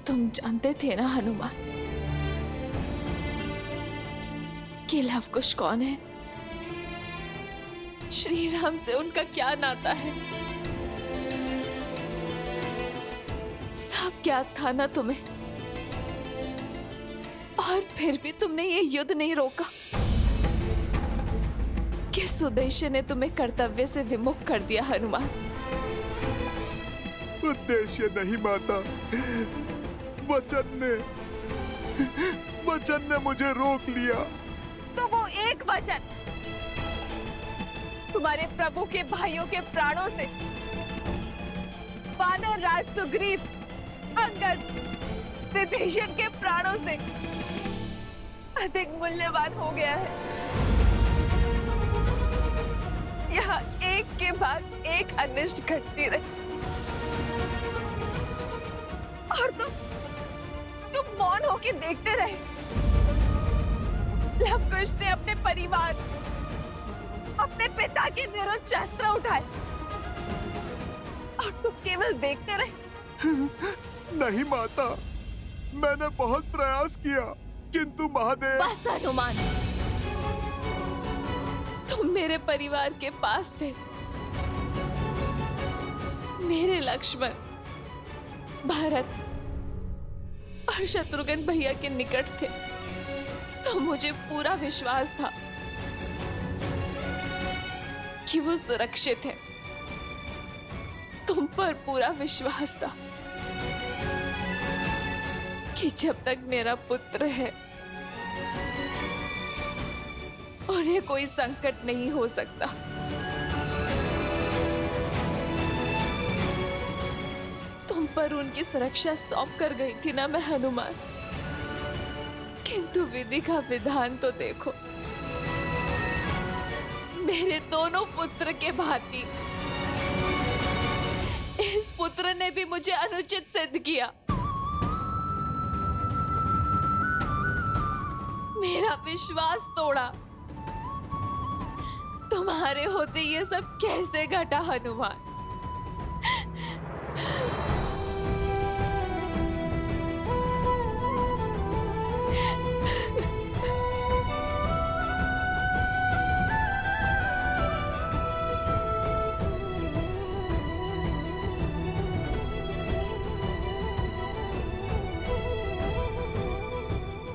तुम जानते थे ना हनुमान कि लव कुश कौन है, श्री राम से उनका क्या नाता है, सब ज्ञात था ना तुम्हें। और फिर भी तुमने ये युद्ध नहीं रोका। किस उद्देश्य ने तुम्हें कर्तव्य से विमुख कर दिया हनुमान? उद्देश्य नहीं माता, वचन ने मुझे रोक लिया। तो वो एक वचन तुम्हारे प्रभु के भाइयों के प्राणों से, वानर राज सुग्रीव, अंगद, विभीषण के प्राणों से अधिक मूल्यवान हो गया है। यहाँ एक के बाद एक अनिष्ट घटती रही और तुम मौन होकर देखते रहे। लव कुश ने अपने परिवार, अपने पिता के विरुद्ध शस्त्र उठाए और तुम केवल देखते रहे। नहीं माता, मैंने बहुत प्रयास किया, किंतु महादेव। बस हनुमान, तुम मेरे परिवार के पास थे, मेरे लक्ष्मण, भरत और शत्रुघ्न भैया के निकट थे, तो मुझे पूरा विश्वास था कि वो सुरक्षित है। तुम पर पूरा विश्वास था कि जब तक मेरा पुत्र है उन्हें कोई संकट नहीं हो सकता। तुम पर उनकी सुरक्षा सौंप कर गई थी ना मैं हनुमान, किंतु विधि का विधान तो देखो। मेरे दोनों पुत्र के भांति इस पुत्र ने भी मुझे अनुचित सिद्ध किया। मेरा विश्वास तोड़ा। तुम्हारे होते ये सब कैसे घटा हनुमान?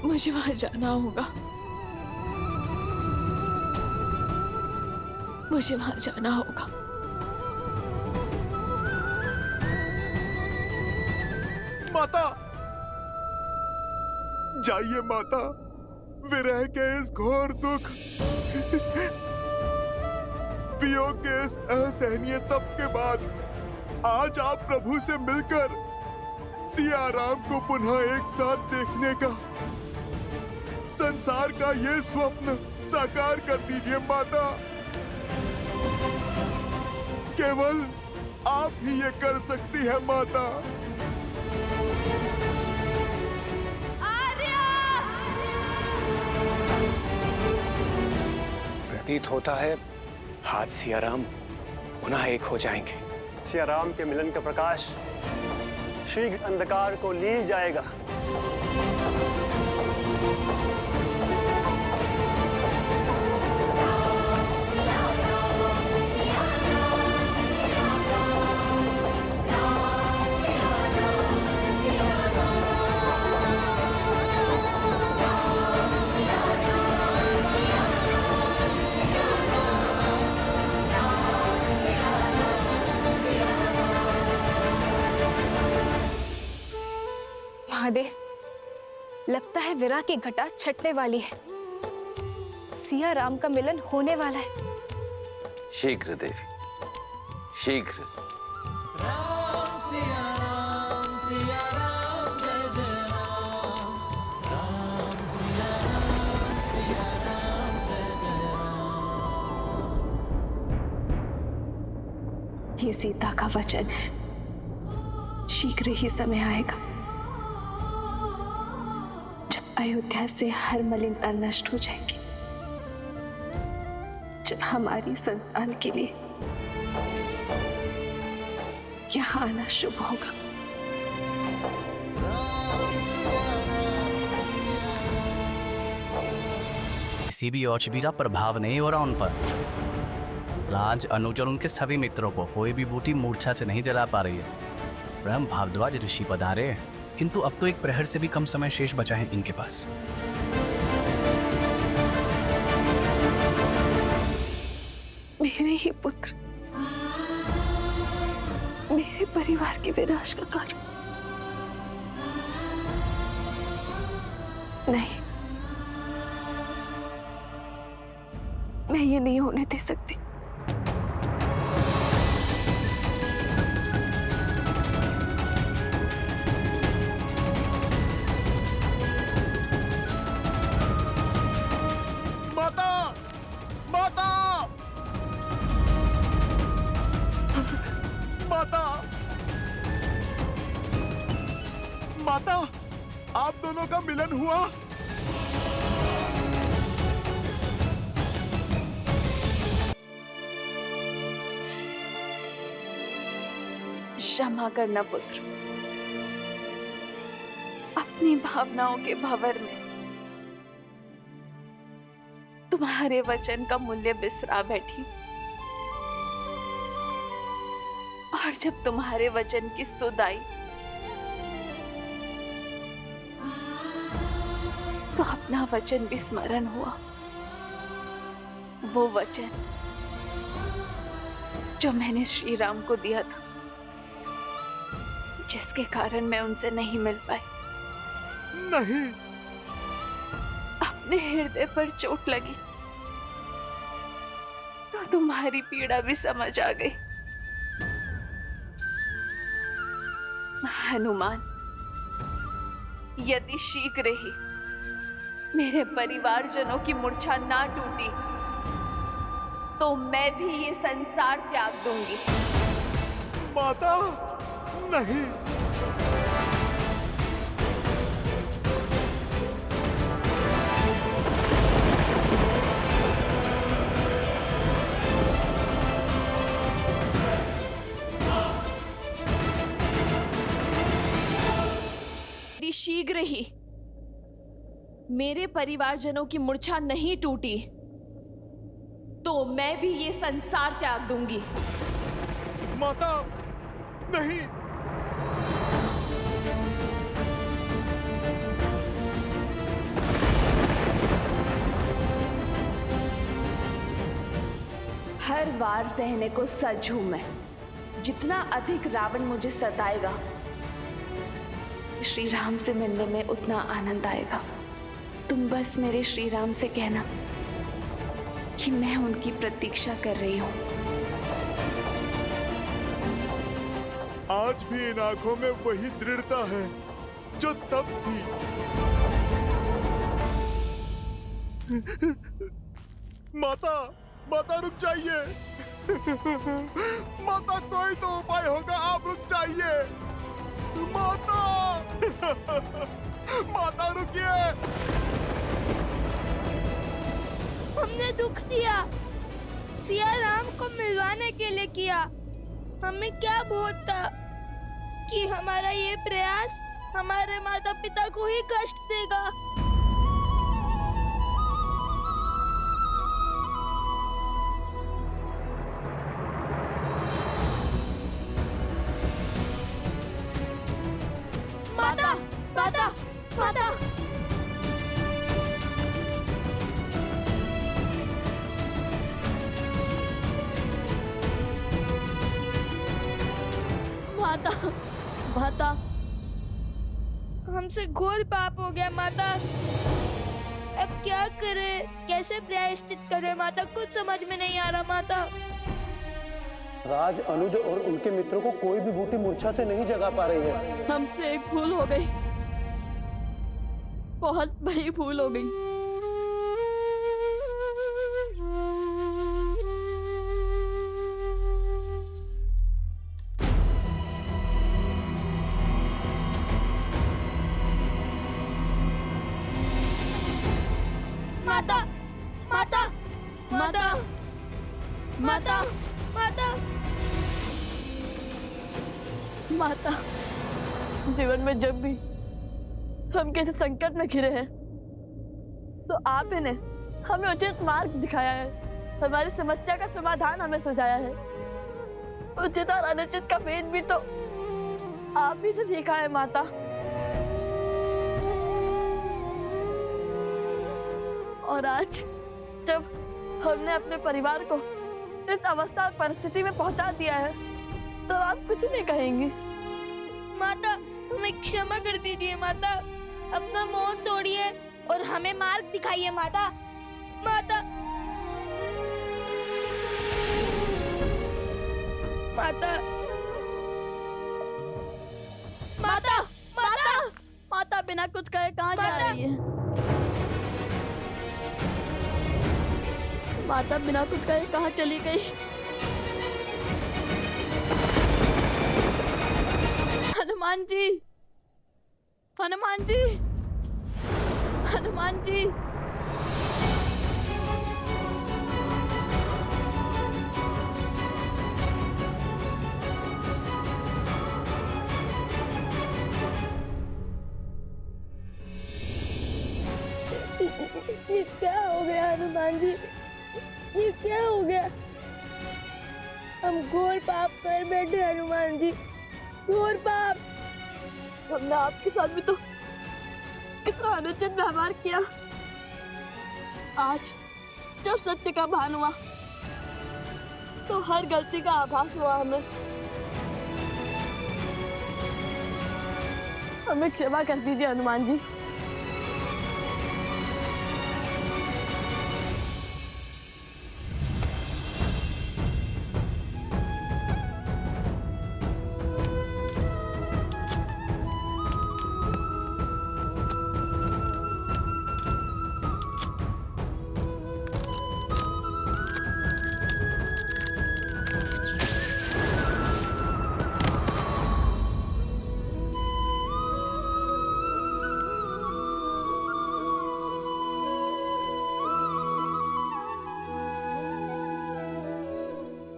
मुझे वहां जाना होगा, मुझे वहां जाना होगा। माता, जाइए माता, विरह के इस घोर दुख, वियोग के इस असहनीय तप के बाद आज आप प्रभु से मिलकर सिया राम को पुनः एक साथ देखने का, संसार का ये स्वप्न साकार कर दीजिए माता। केवल आप ही ये कर सकती है माता। प्रतीत होता है हाथ सियाराम पुनः एक हो जाएंगे। सियाराम के मिलन का प्रकाश शीघ्र अंधकार को लील जाएगा। महादेव, लगता है विरह की घटा छटने वाली है। सिया राम का मिलन होने वाला है। शीघ्र देवी, शीघ्र। राम सिया राम, सिया राम जय जय राम। राम सिया राम, सिया राम जय जय राम। ये सीता का वचन है, शीघ्र ही समय आएगा अयोध्या से हर मलिनता नष्ट हो जाएगी, जब हमारी संतान के लिए यहाँ आना शुभ होगा। किसी भी औषधि का प्रभाव नहीं हो रहा उन पर। राज, अनुज और उनके सभी मित्रों को कोई भी बूटी मूर्छा से नहीं जला पा रही है। स्वयं भारद्वाज ऋषि पधारे हैं, किंतु अब तो एक प्रहर से भी कम समय शेष बचा है इनके पास। मेरे ही पुत्र मेरे परिवार के विनाश का कारण। नहीं, मैं ये नहीं होने दे सकती। माता, माता, माता, माता, आप दोनों का मिलन हुआ। क्षमा करना पुत्र, अपनी भावनाओं के भंवर में तुम्हारे वचन का मूल्य बिसरा बैठी। और जब तुम्हारे वचन की सुध आई तो अपना वचन भी स्मरण हुआ। वो वचन जो मैंने श्री राम को दिया था, जिसके कारण मैं उनसे नहीं मिल पाई। नहीं, अपने हृदय पर चोट लगी तो तुम्हारी पीड़ा भी समझ आ गई। हनुमान, यदि शीघ्र ही मेरे परिवारजनों की मूर्छा ना टूटी तो मैं भी ये संसार त्याग दूंगी। माता, नहीं। यदि शीघ्र ही मेरे परिवारजनों की मूर्छा नहीं टूटी तो मैं भी ये संसार त्याग दूंगी। माता, नहीं। हर वार सहने को सज हूं मैं। जितना अधिक रावण मुझे सताएगा, श्री राम से मिलने में उतना आनंद आएगा। तुम बस मेरे श्री राम से कहना कि मैं उनकी प्रतीक्षा कर रही हूं। आज भी इन आंखों में वही दृढ़ता है जो तब थी। माता, माता रुक जाइए। माता, कोई तो उपाय होगा, आप रुक जाइए। माता, माता रुकिए। हमने दुख दिया, सिया राम को मिलवाने के लिए किया। हमें क्या बोध था कि हमारा ये प्रयास हमारे माता पिता को ही कष्ट देगा। माता, माता, माता, माता, माता, हमसे घोर पाप हो गया माता। अब क्या करें, कैसे प्रायश्चित करें माता, कुछ समझ में नहीं आ रहा माता। राज, अनुज और उनके मित्रों को कोई भी बूटी मूर्छा से नहीं जगा पा रही है। हमसे एक भूल हो गई, बहुत बड़ी भूल हो गई। माता, माता, माता, माता, माता, माता, जीवन में जब भी हम किसी संकट में घिरे हैं तो आप इन्हें हमें उचित मार्ग दिखाया है, हमारी समस्या का समाधान हमें सुझाया है। उचित और अनुचित का भेद भी तो आप ही से सीखा है माता। और आज जब हमने अपने परिवार को इस अवस्था और परिस्थिति में पहुंचा दिया है, तो आप कुछ नहीं कहेंगी। माता, हमें क्षमा कर दीजिए माता, अपना मोह तोड़िए और हमें मार्ग दिखाइए माता। माता, माता, माता, माता, माता बिना कुछ कहे कहाँ जा रही है? माता बिना कुछ कहे कहाँ चली गई? हनुमान जी, हनुमान जी, हनुमान जी। ये क्या हो गया हनुमान जी? ये क्या हो गया? हम घोर पाप कर बैठे हनुमान जी, घोर पाप। हमने आपके साथ भी तो कितना अनुचित व्यवहार किया। आज जब सत्य का भान हुआ तो हर गलती का आभास हुआ हमें क्षमा कर दीजिए हनुमान जी।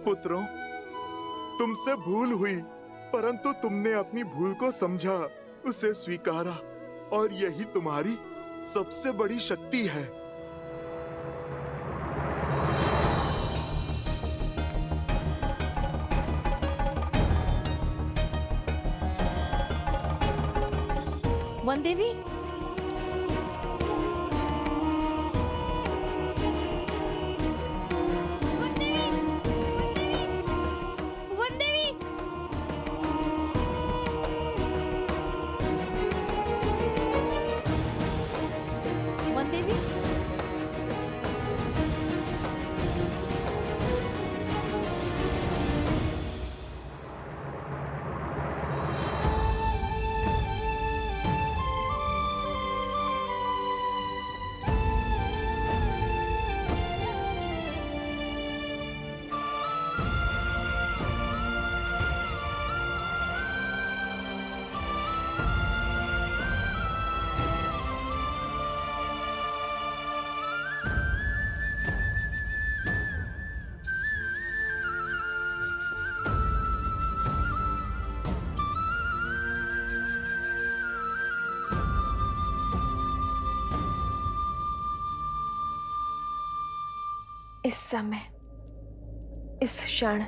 पुत्रों, तुमसे भूल हुई, परंतु तुमने अपनी भूल को समझा, उसे स्वीकारा, और यही तुम्हारी सबसे बड़ी शक्ति है। वन देवी, इस समय, इस क्षण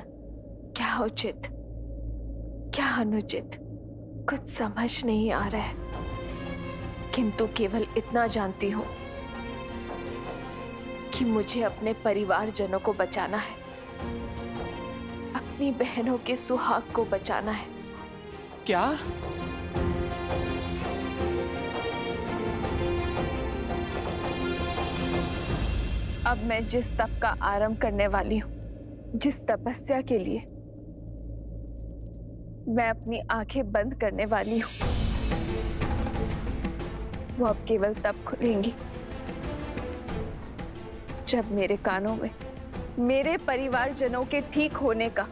क्या उचित, क्या अनुचित, कुछ समझ नहीं आ रहा है। किंतु केवल इतना जानती हूं कि मुझे अपने परिवारजनों को बचाना है, अपनी बहनों के सुहाग को बचाना है। क्या? अब मैं जिस तप का आरंभ करने वाली हूं, जिस तपस्या के लिए मैं अपनी आंखें बंद करने वाली हूं, वो अब केवल तब खुलेंगी जब मेरे कानों में मेरे परिवारजनों के ठीक होने का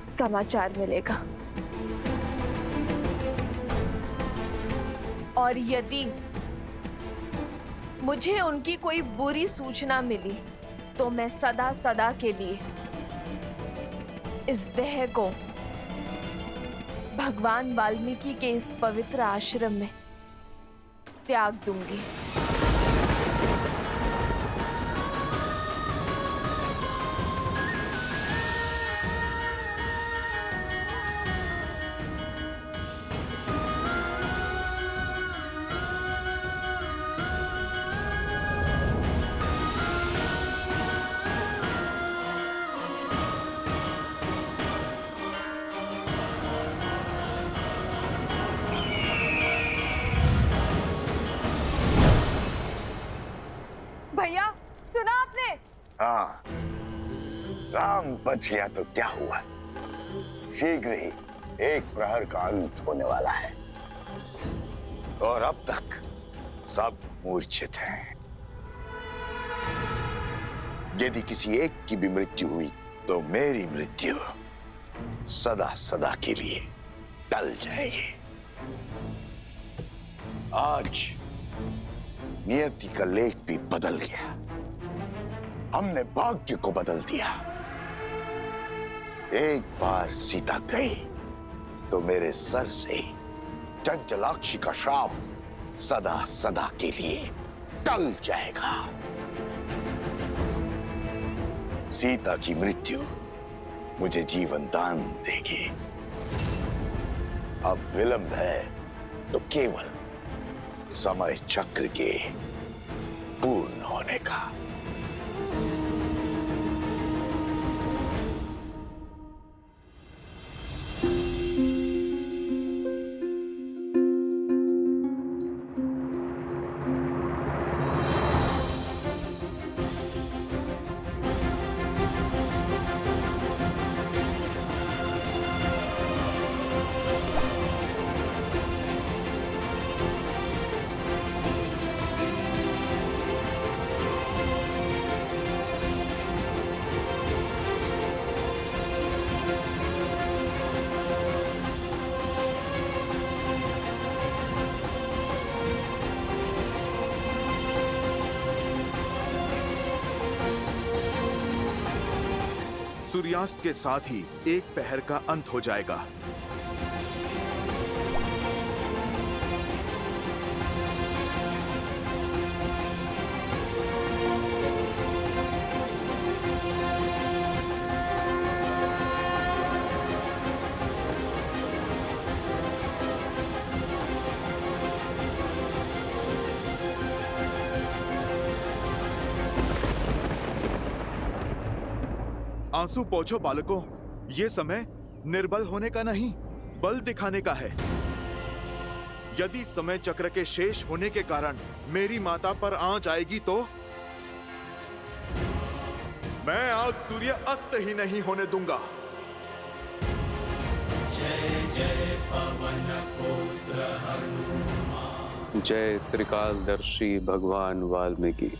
समाचार मिलेगा। और यदि मुझे उनकी कोई बुरी सूचना मिली तो मैं सदा सदा के लिए इस देह को भगवान वाल्मीकि के इस पवित्र आश्रम में त्याग दूंगी। बच गया तो क्या हुआ, शीघ्र ही एक प्रहर का अंत होने वाला है और अब तक सब मूर्छित हैं। यदि किसी एक की भी मृत्यु हुई तो मेरी मृत्यु सदा सदा के लिए टल जाएगी। आज नियति का लेख भी बदल गया, हमने भाग्य को बदल दिया। एक बार सीता गई तो मेरे सर से चंचलाक्षी का श्राप सदा सदा के लिए टल जाएगा। सीता की मृत्यु मुझे जीवन दान देगी। अब विलंब है तो केवल समय चक्र के पूर्ण होने का। सूर्यास्त के साथ ही एक पहर का अंत हो जाएगा। आंसू पोंछो बालकों, ये समय निर्बल होने का नहीं, बल दिखाने का है। यदि समय चक्र के शेष होने के कारण मेरी माता पर आंच आएगी तो मैं आज सूर्य अस्त ही नहीं होने दूंगा। जय जय पवन पुत्र हनुमान। जय त्रिकालदर्शी भगवान वाल्मीकि।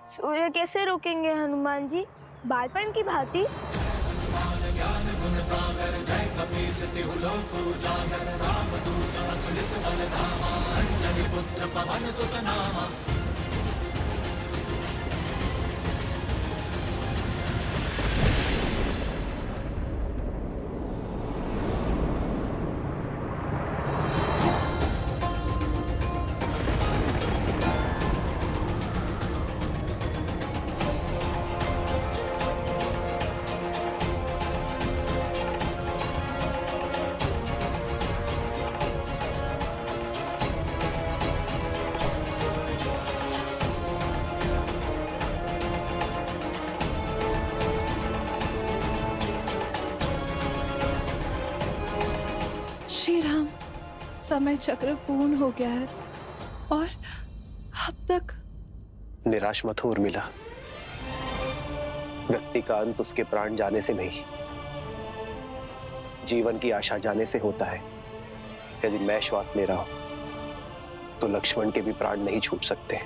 सूर्य कैसे रोकेंगे हनुमान जी, बालपन की भांति? श्री राम, समय चक्र पूर्ण हो गया है और अब तक। निराश मत हो उर्मिला, व्यक्ति का अंत उसके प्राण जाने से नहीं, जीवन की आशा जाने से होता है। यदि मैं श्वास ले रहा हूं तो लक्ष्मण के भी प्राण नहीं छूट सकते।